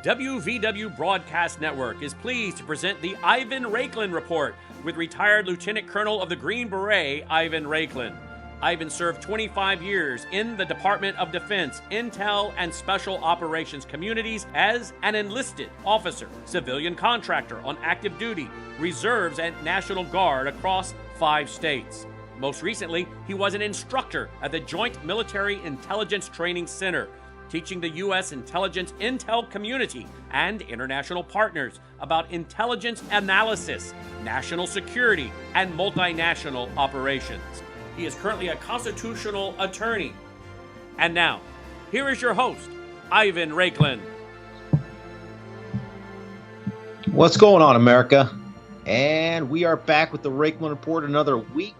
WVW Broadcast Network is pleased to present the Ivan Raiklin Report with retired Lieutenant Colonel of the Green Beret, Ivan Raiklin. Ivan served 25 years in the Department of Defense, Intel, and Special Operations communities as an enlisted officer, civilian contractor on active duty, reserves, and National Guard across 5 states. Most recently, he was an instructor at the Joint Military Intelligence Training Center, teaching the U.S. intelligence intel community and international partners about intelligence analysis, national security, and multinational operations. He is currently a constitutional attorney. And now, here is your host, Ivan Raiklin. What's going on, America? And we are back with the Raiklin Report another week.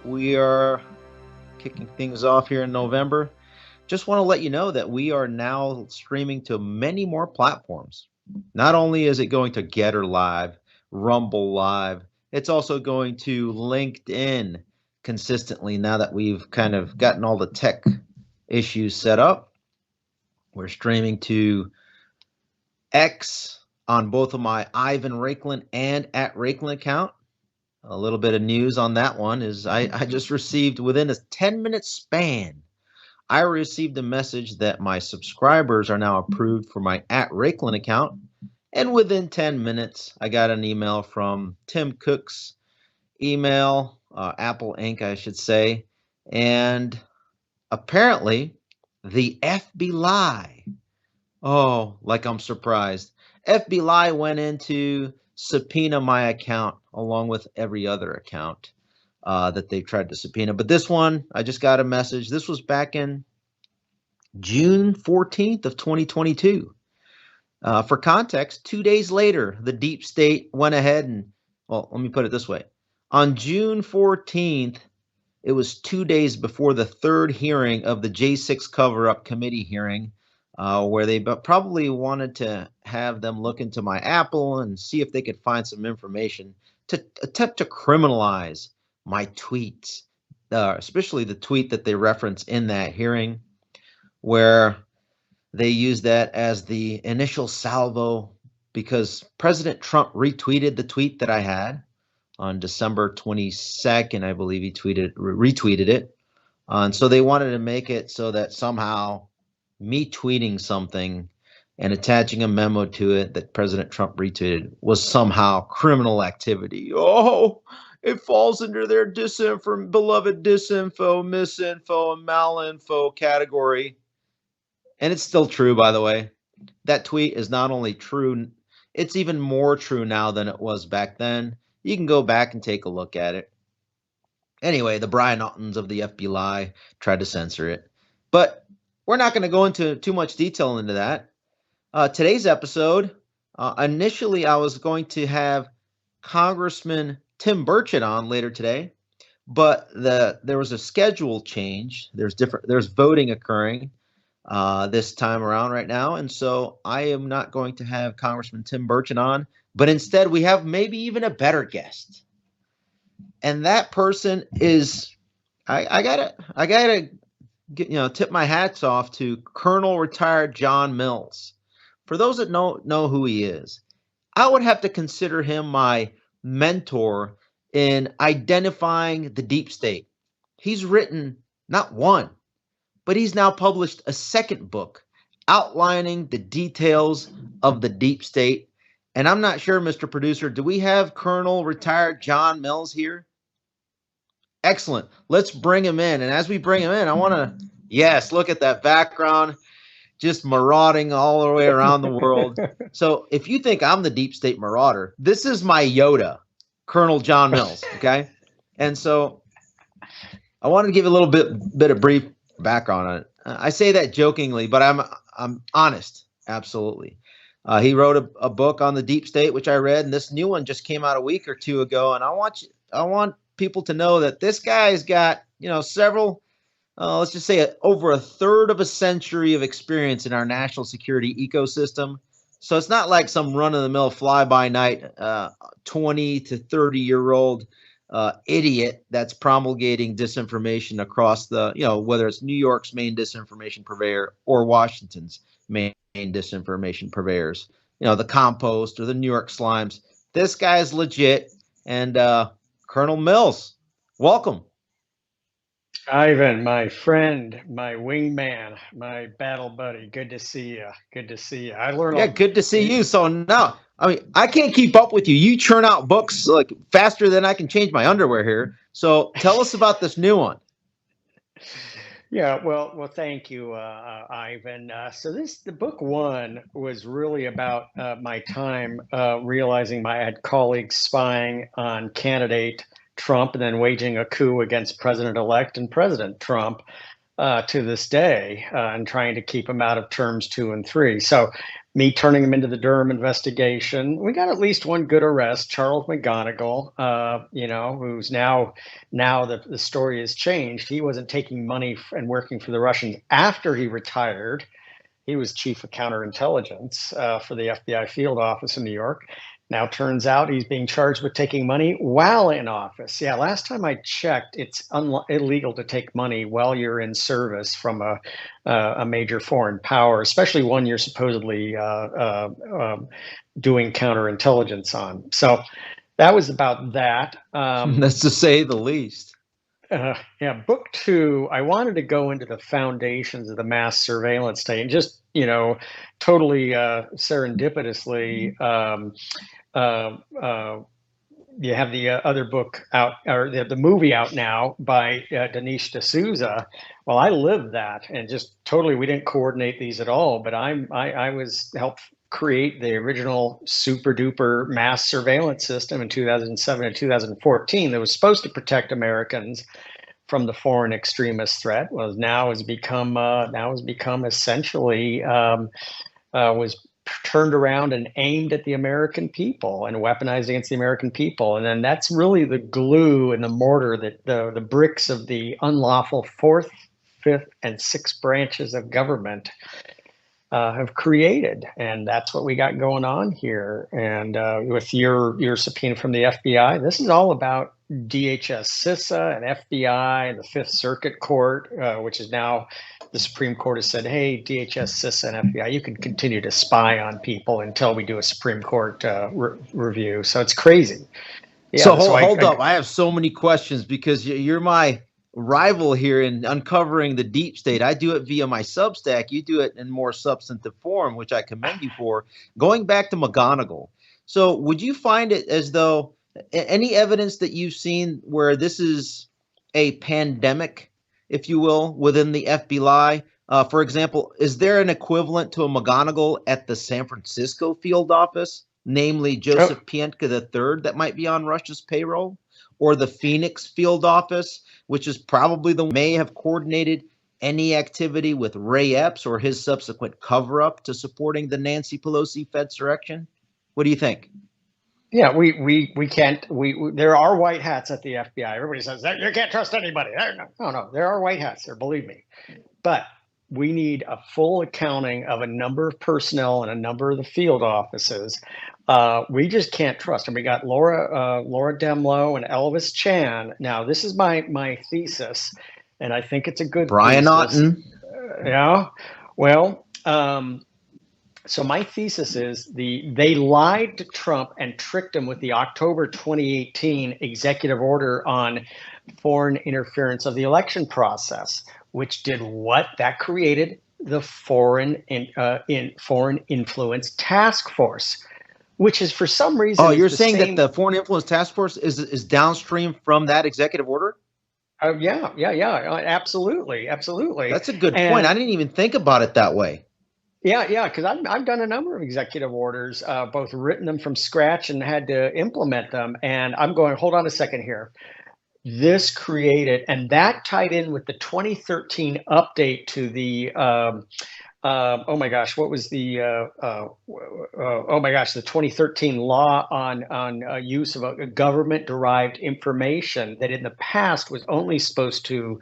We are kicking things off here in November. Just want to let you know that we are now streaming to many more platforms. Not only is it going to Getter Live, Rumble Live, it's also going to LinkedIn consistently now that we've kind of gotten all the tech issues set up. We're streaming to X on both of my Ivan Raiklin and @Raiklin account. A little bit of news on that one is I just received within a 10-minute span, I received a message that my subscribers are now approved for my @Raiklin account. And within 10 minutes, I got an email from Tim Cook's email, Apple Inc., I should say. And apparently, the FBI, like I'm surprised. FBI went in to subpoena my account along with every other account that they tried to subpoena. But this one, I just got a message. This was back in June 14th of 2022. For context, 2 days later, the deep state went ahead and, well, let me put it this way. On June 14th, it was 2 days before the third hearing of the J6 cover-up committee hearing, where they probably wanted to have them look into my Apple and see if they could find some information to attempt to criminalize my tweets, especially the tweet that they reference in that hearing, where they used that as the initial salvo because President Trump retweeted the tweet that I had on December 22nd, I believe he retweeted it. And so they wanted to make it so that somehow me tweeting something and attaching a memo to it that President Trump retweeted was somehow criminal activity. Oh, it falls under their beloved disinfo, misinfo, and malinfo category. And it's still true, by the way. That tweet is not only true, it's even more true now than it was back then. You can go back and take a look at it. Anyway, the Brian Aughtons of the FBI tried to censor it. But we're not going to go into too much detail into that. Today's episode, initially I was going to have Congressman Tim Burchett on later today, but there was a schedule change. There's voting occurring this time around right now, and so I am not going to have Congressman Tim Burchett on, but instead we have maybe even a better guest, and that person is I gotta tip my hats off to Colonel retired John Mills. For those that know who he is, I would have to consider him my mentor in identifying the deep state. He's written not one, but he's now published a second book outlining the details of the deep state. And I'm not sure, Mr. Producer, do we have Colonel retired John Mills here? Excellent. Let's bring him in. And as we bring him in, I want to, yes, look at that background, just marauding all the way around the world. So if you think I'm the deep state marauder, this is my Yoda, Colonel John Mills, okay? And so I wanted to give a little bit of brief background on it. I say that jokingly, but I'm honest, absolutely. He wrote a book on the deep state, which I read, and this new one just came out a week or two ago. And I want people to know that this guy's got several, let's just say over a third of a century of experience in our national security ecosystem. So it's not like some run-of-the-mill fly-by-night 20 to 30-year-old idiot that's promulgating disinformation across the, whether it's New York's main disinformation purveyor or Washington's main main disinformation purveyors. The Compost or the New York Slimes. This guy is legit. And Colonel Mills, welcome. Ivan, my friend, my wingman, my battle buddy. Good to see you. Good to see you. I learned. Yeah, good to see you. So now, I can't keep up with you. You churn out books like faster than I can change my underwear here. So tell us about this new one. Yeah, well, thank you, Ivan. So the book one was really about my time realizing I had colleagues spying on candidate Trump and then waging a coup against President-elect and President Trump to this day, and trying to keep him out of terms 2 and 3. So me turning him into the Durham investigation, we got at least one good arrest, Charles McGonigal, who's now the story has changed. He wasn't taking money and working for the Russians after he retired. He was chief of counterintelligence for the FBI field office in New York. Now turns out he's being charged with taking money while in office. Yeah, last time I checked, it's illegal to take money while you're in service from a major foreign power, especially one you're supposedly doing counterintelligence on. So that was about that. That's to say the least. Yeah, book two, I wanted to go into the foundations of the mass surveillance state and just, totally serendipitously. You have the other book out, or the movie out now by Dinesh D'Souza. Well, I lived that, and just totally, we didn't coordinate these at all, but I was helped create the original super duper mass surveillance system in 2007 and 2014 that was supposed to protect Americans from the foreign extremist threat. Was now has become essentially was turned around and aimed at the American people and weaponized against the American people. And then that's really the glue and the mortar that the bricks of the unlawful fourth, fifth, and sixth branches of government have created. And that's what we got going on here. And with your subpoena from the FBI, this is all about DHS, CISA, and FBI, and the Fifth Circuit Court, which is now the Supreme Court has said, hey, DHS, CISA, and FBI, you can continue to spy on people until we do a Supreme Court review. So it's crazy. Yeah, so hold up. I have so many questions because you're my rival here in uncovering the deep state. I do it via my Substack. You do it in more substantive form, which I commend you for. Going back to McGonigal. So would you find it as though any evidence that you've seen where this is a pandemic, if you will, within the FBI? For example, is there an equivalent to a McGonigal at the San Francisco field office, namely Joseph Pientka III, that might be on Russia's payroll? Or the Phoenix field office, which is probably may have coordinated any activity with Ray Epps or his subsequent cover-up to supporting the Nancy Pelosi Fedsurrection? What do you think? Yeah, we can't. There are white hats at the FBI. Everybody says that you can't trust anybody. No, there are white hats there. Believe me, but we need a full accounting of a number of personnel and a number of the field offices. We just can't trust. And we got Laura Demlow and Elvis Chan. Now, this is my thesis, and I think it's a good Brian Otten. Yeah. Well, so my thesis is they lied to Trump and tricked him with the October 2018 executive order on foreign interference of the election process, which did what? That created the foreign influence task force, which is for some reason. Oh, you're saying that the foreign influence task force is downstream from that executive order? Yeah, absolutely. That's a good point. I didn't even think about it that way. Yeah, because I've done a number of executive orders, both written them from scratch and had to implement them. And I'm going, hold on a second here. This created, and that tied in with the 2013 update to the, oh my gosh, what was the, the 2013 law on use of a government-derived information that in the past was only supposed to,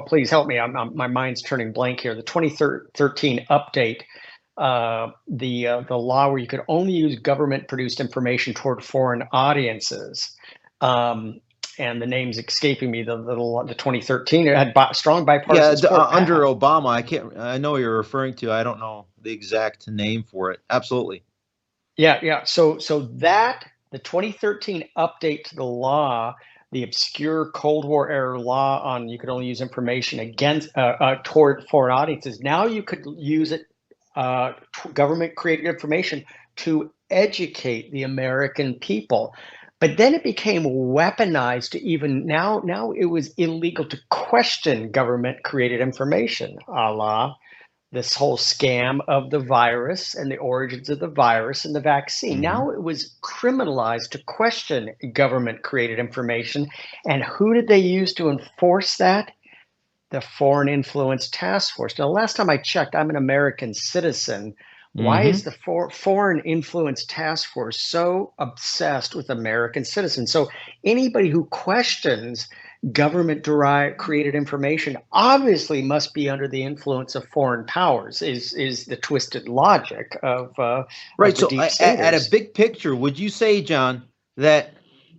please help me, my mind's turning blank here. The 2013 update, the law where you could only use government-produced information toward foreign audiences. and the name's escaping me. The 2013, it had strong bipartisan Yeah, support. under Obama. I know what you're referring to. I don't know the exact name for it. Absolutely. Yeah. So that the 2013 update to the law, the obscure Cold War era law on you could only use information against toward foreign audiences. Now you could use it, government created information to educate the American people. But then it became weaponized to even now it was illegal to question government created information, a la this whole scam of the virus and the origins of the virus and the vaccine. Mm-hmm. Now it was criminalized to question government created information. And who did they use to enforce that? The Foreign Influence Task Force. Now, last time I checked, I'm an American citizen. Why is the Foreign Influence Task Force so obsessed with American citizens? So anybody who questions government created information obviously must be under the influence of foreign powers, is the twisted logic of right. Of So deep at a big picture, would you say, John, that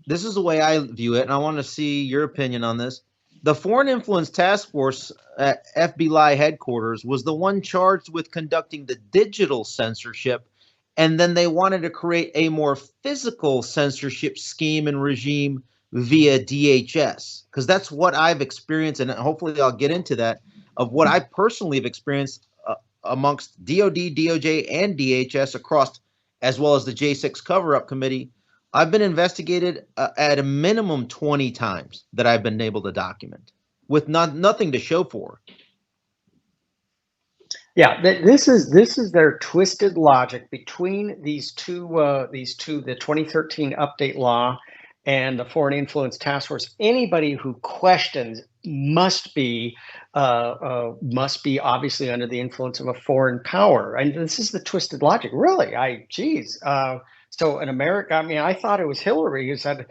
this is the way I view it, and I want to see your opinion on this? The Foreign Influence Task Force at FBI headquarters was the one charged with conducting the digital censorship, and then they wanted to create a more physical censorship scheme and regime via DHS, because that's what I've experienced, and hopefully I'll get into that, of what I personally have experienced amongst DOD, DOJ, and DHS across, as well as the J6 cover-up committee. I've been investigated at a minimum 20 times that I've been able to document with nothing to show for. Yeah, this is their twisted logic between these two, the 2013 update law and the Foreign Influence Task Force. Anybody who questions must be obviously under the influence of a foreign power, and this is the twisted logic. Really, so in America, I mean, I thought it was Hillary who said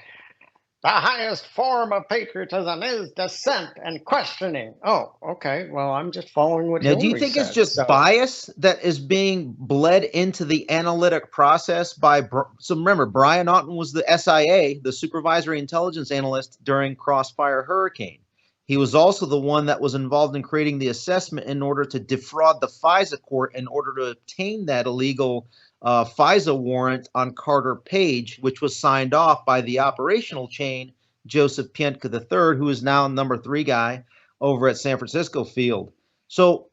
the highest form of patriotism is dissent and questioning. Oh, okay. Well, I'm just following what Now, Hillary do you think said. it's just bias that is being bled into the analytic process by? So remember, Brian Auten was the SIA, the supervisory intelligence analyst during Crossfire Hurricane. He was also the one that was involved in creating the assessment in order to defraud the FISA court in order to obtain that illegal FISA warrant on Carter Page, which was signed off by the operational chain, Joseph Pientka III, who is now number 3 guy over at San Francisco Field. So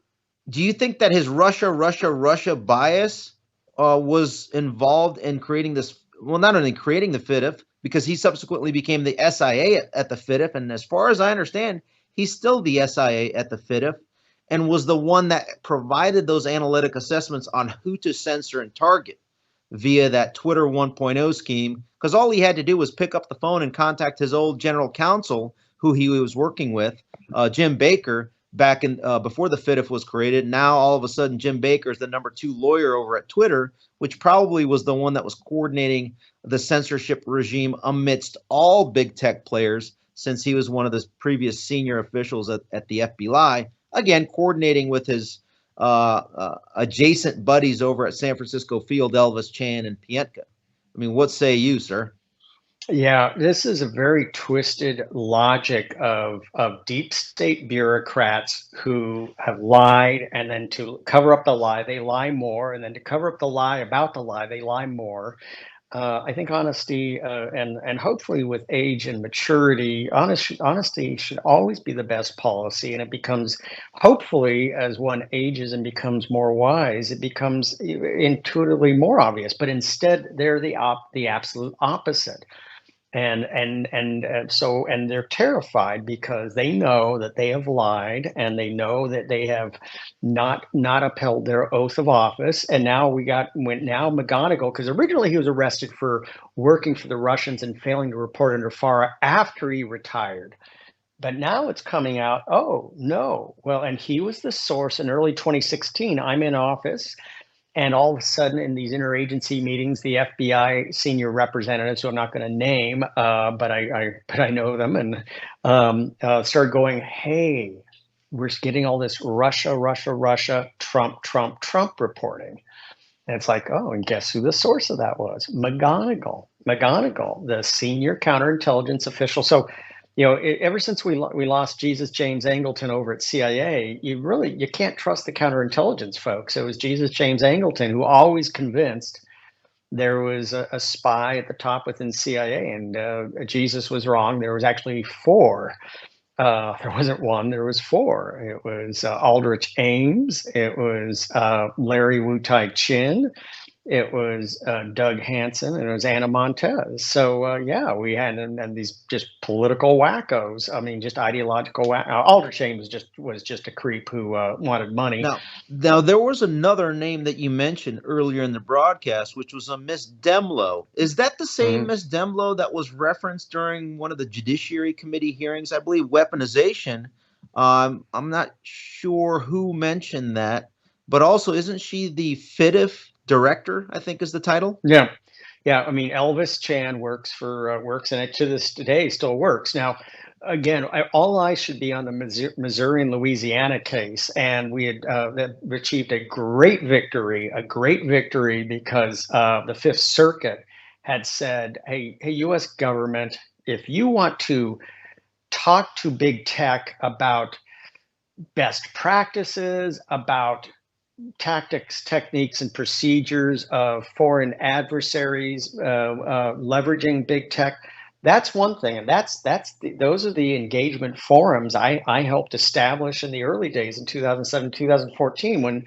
do you think that his Russia bias was involved in creating this? Well, not only creating the FIDF, because he subsequently became the SIA at the FIDF. And as far as I understand, he's still the SIA at the FIDF, and was the one that provided those analytic assessments on who to censor and target via that Twitter 1.0 scheme, because all he had to do was pick up the phone and contact his old general counsel, who he was working with, Jim Baker, back in before the FIDF was created. Now, all of a sudden, Jim Baker is the number 2 lawyer over at Twitter, which probably was the one that was coordinating the censorship regime amidst all big tech players, since he was one of the previous senior officials at the FBI. Again, coordinating with his adjacent buddies over at San Francisco Field, Elvis Chan and Pientka. I mean, what say you, sir? Yeah, this is a very twisted logic of deep state bureaucrats who have lied, and then to cover up the lie, they lie more, and then to cover up the lie about the lie, they lie more. I think honesty and hopefully with age and maturity, honesty should always be the best policy. And it becomes, hopefully, as one ages and becomes more wise, it becomes intuitively more obvious. But instead, they're the absolute opposite. And they're terrified because they know that they have lied, and they know that they have not upheld their oath of office. And now McGonigal, because originally he was arrested for working for the Russians and failing to report under FARA after he retired. But now it's coming out, oh no, well, and he was the source in early 2016. I'm in office, and all of a sudden, in these interagency meetings, the FBI senior representatives, who I'm not going to name, but I know them, and started going, "Hey, we're getting all this Russia, Trump reporting." And it's like, oh, and guess who the source of that was? McGonigal, the senior counterintelligence official. So, ever since we lost Jesus James Angleton over at CIA, you can't trust the counterintelligence folks. It was Jesus James Angleton who always convinced there was a spy at the top within CIA, and Jesus was wrong. There was actually four. There wasn't one, there was four. It was Aldrich Ames, it was Larry Wu Tai Chin, it was Doug Hansen, and it was Anna Montez. So yeah, we had and these just political wackos. I mean, just ideological Aldrich Ames was just a creep who wanted money. Now there was another name that you mentioned earlier in the broadcast, which was a Miss Demlow. Is that the same Miss Demlow that was referenced during one of the Judiciary Committee hearings? I believe weaponization. I'm not sure who mentioned that, but also isn't she the FIDF director, I think is the title? Yeah. I mean, Elvis Chan works and it to this day still works. Now, again, all eyes should be on the Missouri and Louisiana case, and we had achieved a great victory because the Fifth Circuit had said, hey, U.S. government, if you want to talk to big tech about best practices, about tactics, techniques, and procedures of foreign adversaries leveraging big tech. That's one thing, and those are the engagement forums I helped establish in the early days in 2007, 2014, when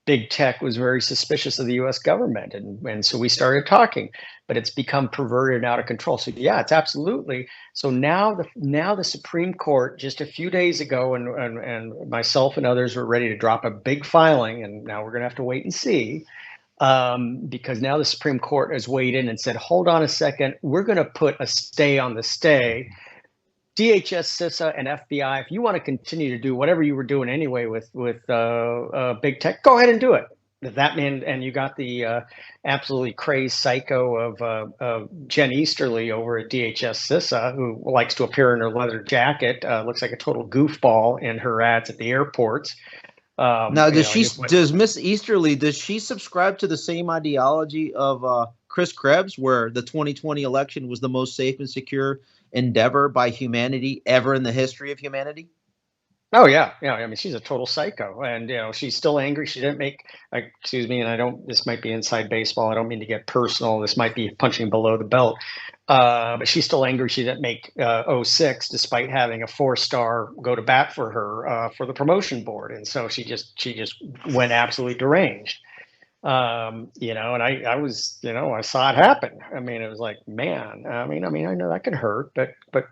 big tech was very suspicious of the U.S. government, and so we started talking. But it's become perverted and out of control. So yeah, it's absolutely. So now the Supreme Court just a few days ago, and myself and others were ready to drop a big filing, and now we're going to have to wait and see, because now the Supreme Court has weighed in and said, hold on a second, we're going to put a stay on the stay. DHS, CISA, and FBI, if you want to continue to do whatever you were doing anyway with big tech, go ahead and do it. That man, and you got the absolutely crazed psycho of Jen Easterly over at DHS CISA, who likes to appear in her leather jacket, looks like a total goofball in her ads at the airports. Now, does Miss Easterly, does she subscribe to the same ideology of Chris Krebs, where the 2020 election was the most safe and secure endeavor by humanity ever in the history of humanity? Oh yeah. I mean, she's a total psycho, and she's still angry. She didn't make. Excuse me, and this might be inside baseball. I don't mean to get personal. This might be punching below the belt. But she's still angry. She didn't make 06, despite having a 4-star go to bat for her for the promotion board, and so she just went absolutely deranged. And I was, I saw it happen. I mean, it was like, man, I mean, I know that can hurt, but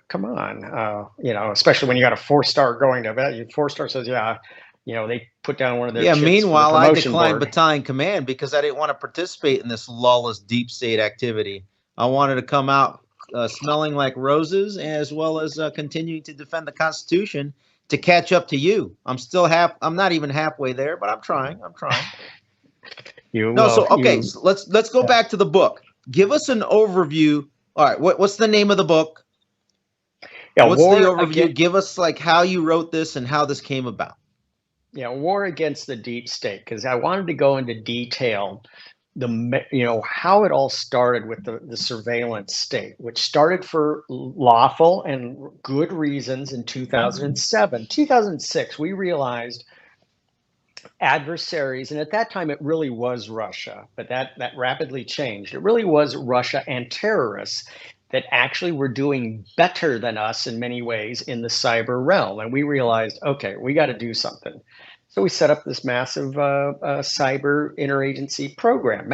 come on, especially when you got a 4-star going to bat. 4-star says, yeah, they put down one of their. Yeah. Meanwhile, I declined battalion command because I didn't want to participate in this lawless deep state activity. I wanted to come out smelling like roses, as well as continuing to defend the Constitution to catch up to you. I'm not even halfway there, but I'm trying. So let's go back to the book. Give us an overview. All right, what's the name of the book? Yeah, what's the overview? Give us like how you wrote this and how this came about. Yeah, War Against the Deep State, because I wanted to go into detail how it all started with the surveillance state, which started for lawful and good reasons in 2007. 2006, we realized adversaries, and at that time it really was Russia, but that rapidly changed. It really was Russia and terrorists that actually were doing better than us in many ways in the cyber realm. And we realized, okay, we got to do something. So we set up this massive cyber interagency program,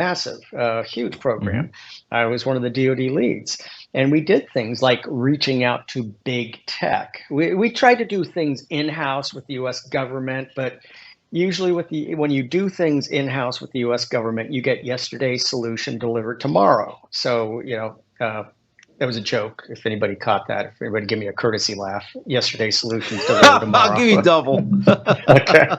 huge program. Mm-hmm. I was one of the DoD leads. And we did things like reaching out to big tech. We tried to do things in-house with the U.S. government, but usually when you do things in-house with the U.S. government, you get yesterday's solution delivered tomorrow. So, that was a joke. If anybody caught that, if anybody give me a courtesy laugh, yesterday's solutions delivered tomorrow. I'll give you double. Okay.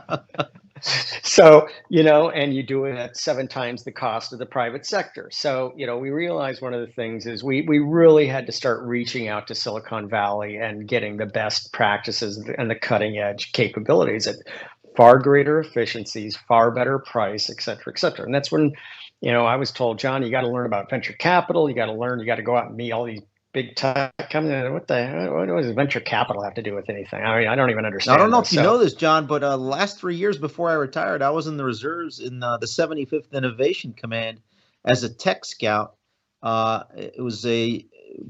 So, and you do it at 7 times the cost of the private sector. So, we realized one of the things is we really had to start reaching out to Silicon Valley and getting the best practices and the cutting edge capabilities. far greater efficiencies, far better price, et cetera, et cetera. And that's when, I was told, John, you got to learn about venture capital. You got to go out and meet all these big tech companies. What does venture capital have to do with anything? I mean, I don't even understand. Now, I don't know this. if you know this, John, but last 3 years before I retired, I was in the reserves in the 75th Innovation Command as a tech scout. It was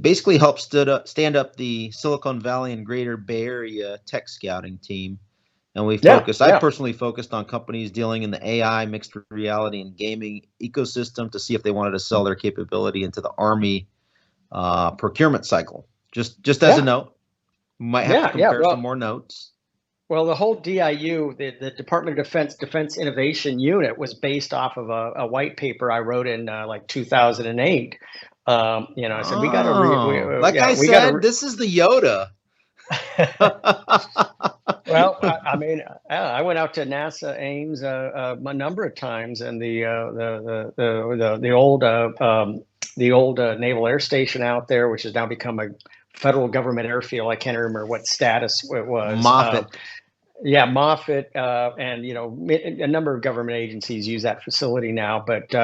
basically helped stand up the Silicon Valley and Greater Bay Area tech scouting team. And I personally focused on companies dealing in the AI, mixed reality, and gaming ecosystem to see if they wanted to sell their capability into the Army procurement cycle. Just as a note, might have to compare some more notes. Well, the whole DIU, the Department of Defense Innovation Unit, was based off of a white paper I wrote in like 2008. I said we got to. Like I said, this is the Yoda. Well, I mean, I went out to NASA Ames a number of times, and the old Naval Air Station out there, which has now become a federal government airfield. I can't remember what status it was. Moffett. Moffett, and a number of government agencies use that facility now. But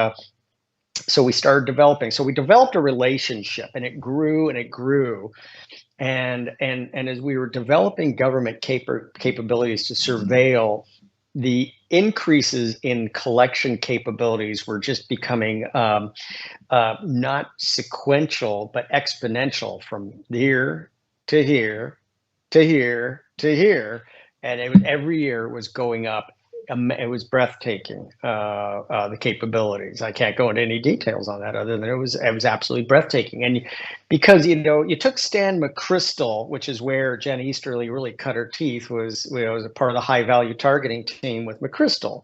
so we started developing. So we developed a relationship, and it grew and it grew. And as we were developing government capabilities to surveil, the increases in collection capabilities were just becoming not sequential, but exponential from here to here to here to here. And every year was going up. It was breathtaking, the capabilities. I can't go into any details on that other than it was absolutely breathtaking. And because, you took Stan McChrystal, which is where Jen Easterly really cut her teeth, was a part of the high value targeting team with McChrystal.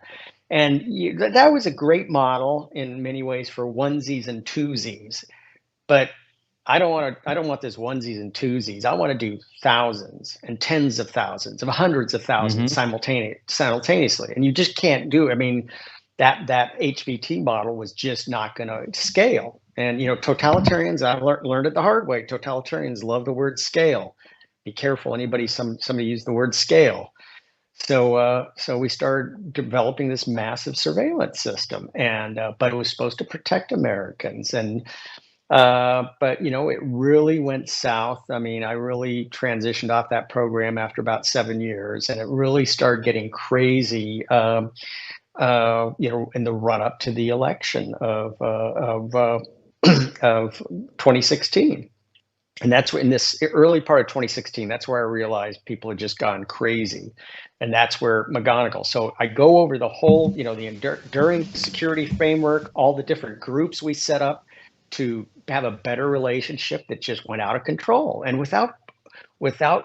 And that was a great model in many ways for onesies and twosies. But I don't want this onesies and twosies. I want to do thousands and tens of thousands of hundreds of thousands simultaneously. And you just can't do it. I mean, that HVT model was just not going to scale. And, totalitarians, I've learned it the hard way. Totalitarians love the word scale. Be careful. Somebody used the word scale. So we started developing this massive surveillance system, and but it was supposed to protect Americans. And but it really went south. I mean, I really transitioned off that program after about 7 years, and it really started getting crazy. In the run up to the election of 2016, and that's in this early part of 2016. That's where I realized people had just gone crazy, and that's where McGonigal. So I go over the whole, the enduring security framework, all the different groups we set up to have a better relationship that just went out of control. And without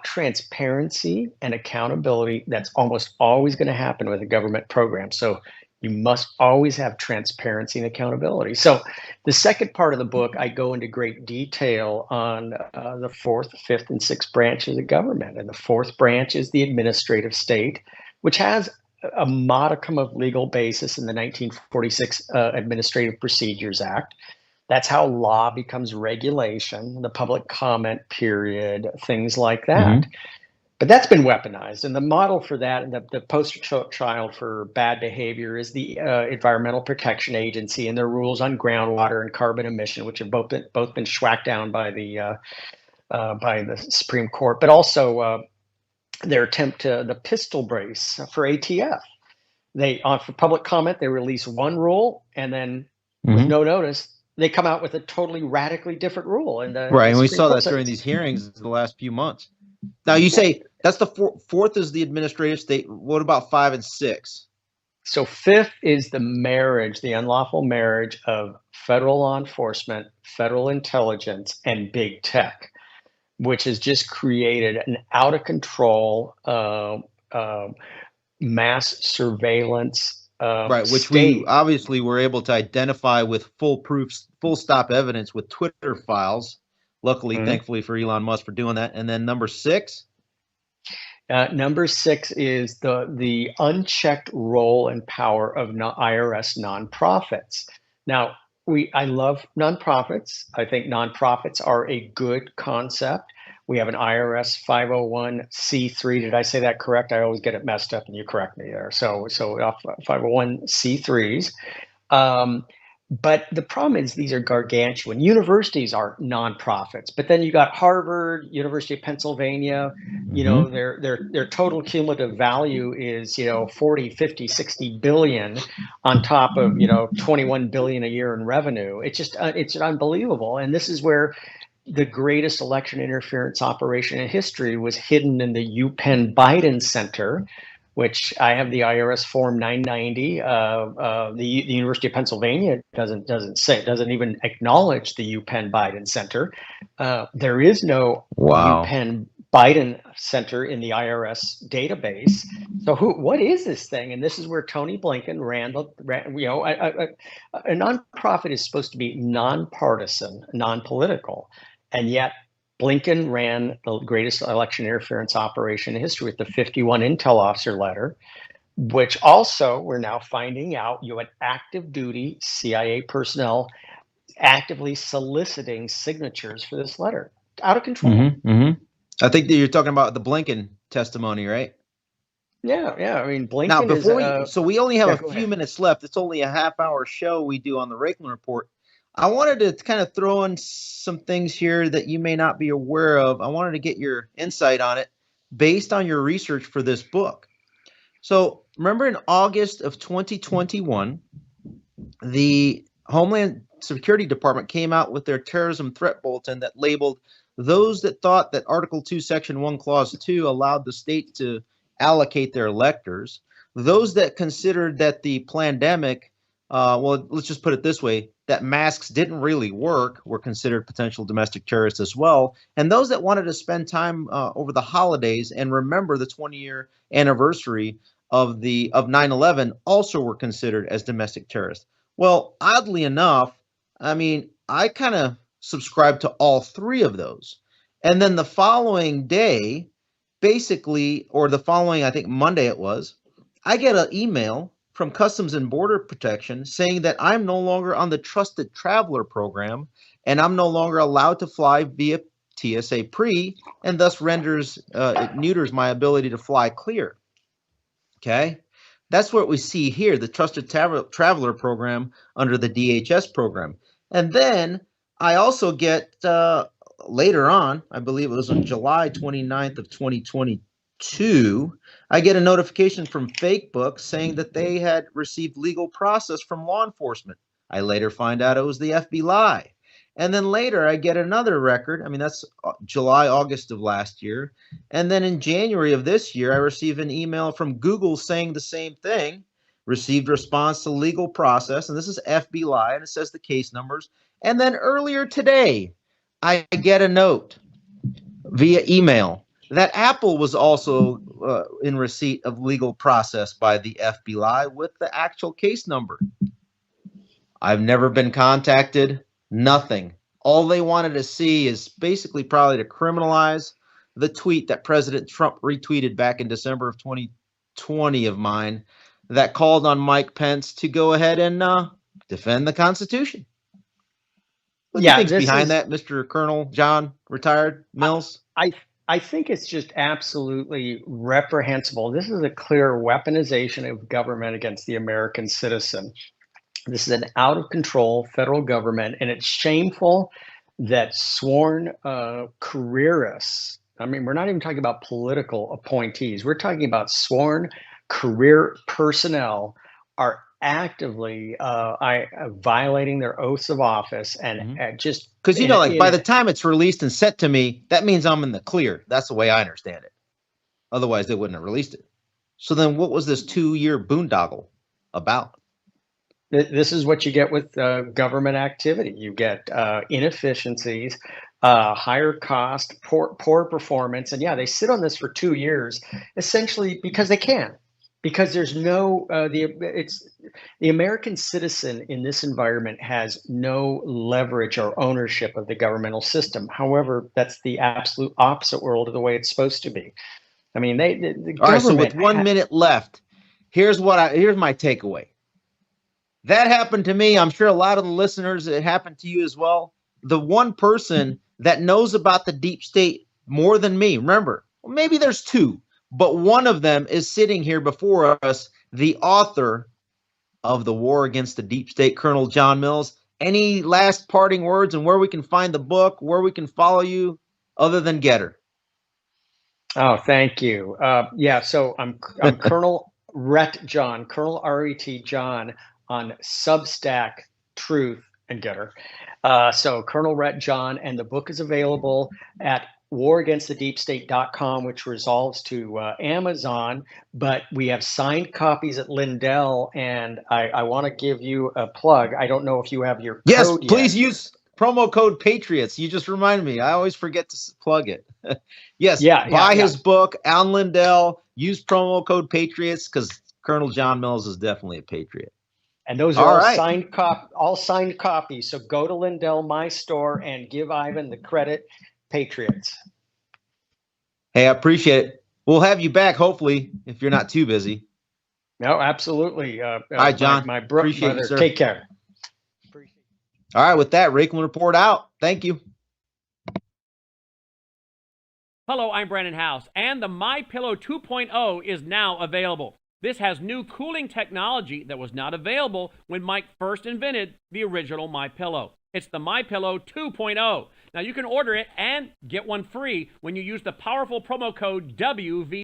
transparency and accountability, that's almost always going to happen with a government program. So you must always have transparency and accountability. So the second part of the book, I go into great detail on the fourth, fifth, and sixth branches of government. And the fourth branch is the administrative state, which has a modicum of legal basis in the 1946 Administrative Procedures Act. That's how law becomes regulation, the public comment period, things like that. Mm-hmm. But that's been weaponized. And the model for that, and the poster child for bad behavior, is the Environmental Protection Agency and their rules on groundwater and carbon emission, which have both been schwacked down by the Supreme Court. But also their attempt to the pistol brace for ATF. For public comment, they release one rule, and then with no notice, they come out with a totally radically different rule. And and we saw that during these hearings the last few months. Now you say that's the fourth is the administrative state. What about 5 and 6? So fifth is the marriage, the unlawful marriage of federal law enforcement, federal intelligence, and big tech, which has just created an out of control mass surveillance. Which state. We obviously were able to identify with full stop evidence with Twitter files. Luckily, thankfully for Elon Musk for doing that. And then number 6? Number 6 is the unchecked role and power of IRS nonprofits. Now, I love nonprofits. I think nonprofits are a good concept. We have an IRS 501c3. Did I say that correct? I always get it messed up, and you correct me there. So 501c3s. But the problem is these are gargantuan. Universities are nonprofits, but then you got Harvard, University of Pennsylvania, you know, their total cumulative value is, 40, 50, 60 billion on top of, 21 billion a year in revenue. It's just, it's unbelievable. And this is where the greatest election interference operation in history was hidden in the UPenn Biden Center, which I have the IRS Form 990. The University of Pennsylvania doesn't even acknowledge the UPenn Biden Center. There is no UPenn Biden Center in the IRS database. So what is this thing? And this is where Tony Blinken ran. A nonprofit is supposed to be nonpartisan, non-political, and yet Blinken ran the greatest election interference operation in history with the 51 intel officer letter, which also we're now finding out you had active duty CIA personnel actively soliciting signatures for this letter. Out of control. I think that you're talking about the Blinken testimony, right? Yeah. I mean, Blinken now, before we only have a few minutes left. It's only a half-hour show we do on the Raiklin Report. I wanted to kind of throw in some things here that you may not be aware of. I wanted to get your insight on it based on your research for this book. So remember in August of 2021, the Homeland Security Department came out with their terrorism threat bulletin that labeled those that thought that Article 2, Section 1, Clause 2 allowed the state to allocate their electors, those that considered that the pandemic, well, let's just put it this way, that masks didn't really work were considered potential domestic terrorists as well. And those that wanted to spend time over the holidays and remember the 20-year anniversary of 9/11 also were considered as domestic terrorists. Well, oddly enough, I mean, I kind of subscribe to all three of those. And then the following day, basically, or the following, I think Monday it was, I get an email from Customs and Border Protection saying that I'm no longer on the Trusted Traveler program and I'm no longer allowed to fly via TSA Pre, and thus it neuters my ability to fly clear. Okay, that's what we see here, the Trusted Traveler program under the DHS program. And then I also get later on, I believe it was on July 29th of 2022, I get a notification from Facebook saying that they had received legal process from law enforcement. I later find out it was the FBI. And then later I get another record. I mean, that's July, August of last year. And then in January of this year, I receive an email from Google saying the same thing, received response to legal process. And this is FBI, and it says the case numbers. And then earlier today, I get a note via email that Apple was also in receipt of legal process by the FBI with the actual case number. I've never been contacted, nothing. All they wanted to see is basically probably to criminalize the tweet that President Trump retweeted back in December of 2020 of mine that called on Mike Pence to go ahead and defend the Constitution. What do you think's behind that, Mr. Colonel John, retired Mills? I think it's just absolutely reprehensible. This is a clear weaponization of government against the American citizen. This is an out-of-control federal government, and it's shameful that sworn careerists, I mean, we're not even talking about political appointees, we're talking about sworn career personnel are actively violating their oaths of office and just because by the time it's released and sent to me, that means I'm in the clear. That's the way I understand it. Otherwise, they wouldn't have released it. So then, what was this 2-year boondoggle about? This is what you get with government activity. You get inefficiencies, higher cost, poor performance, and they sit on this for 2 years, essentially because they can. Because there's no the American citizen in this environment has no leverage or ownership of the governmental system. However, that's the absolute opposite world of the way it's supposed to be. I mean, the all right. So with 1 minute left, here's my takeaway. That happened to me. I'm sure a lot of the listeners, it happened to you as well. The one person that knows about the deep state more than me. Remember, maybe there's two, but one of them is sitting here before us, the author of The War Against the Deep State, Colonel John Mills. Any last parting words and where we can find the book, where we can follow you, other than Getter? Oh, thank you. Yeah, so I'm Colonel Ret John, Colonel RET John on Substack, Truth, and Getter. So Colonel Ret John, and the book is available at waragainstthedeepstate.com, which resolves to Amazon, but we have signed copies at Lindell, and I want to give you a plug. I don't know if you have your Yes, code please yet. use promo code Patriots. You just reminded me. I always forget to plug it. Yes, buy his book, Alan Lindell. Use promo code Patriots because Colonel John Mills is definitely a patriot. And those are all signed copies. So go to Lindell, my store, and give Ivan the credit. Patriots. Hey, I appreciate it. We'll have you back, hopefully, if you're not too busy. No, absolutely. All right, John. My appreciate brother, you, sir. Take care. All right, with that, Raiklin Report out. Thank you. Hello, I'm Brandon House, and the MyPillow 2.0 is now available. This has new cooling technology that was not available when Mike first invented the original MyPillow. It's the MyPillow 2.0. Now you can order it and get one free when you use the powerful promo code WV.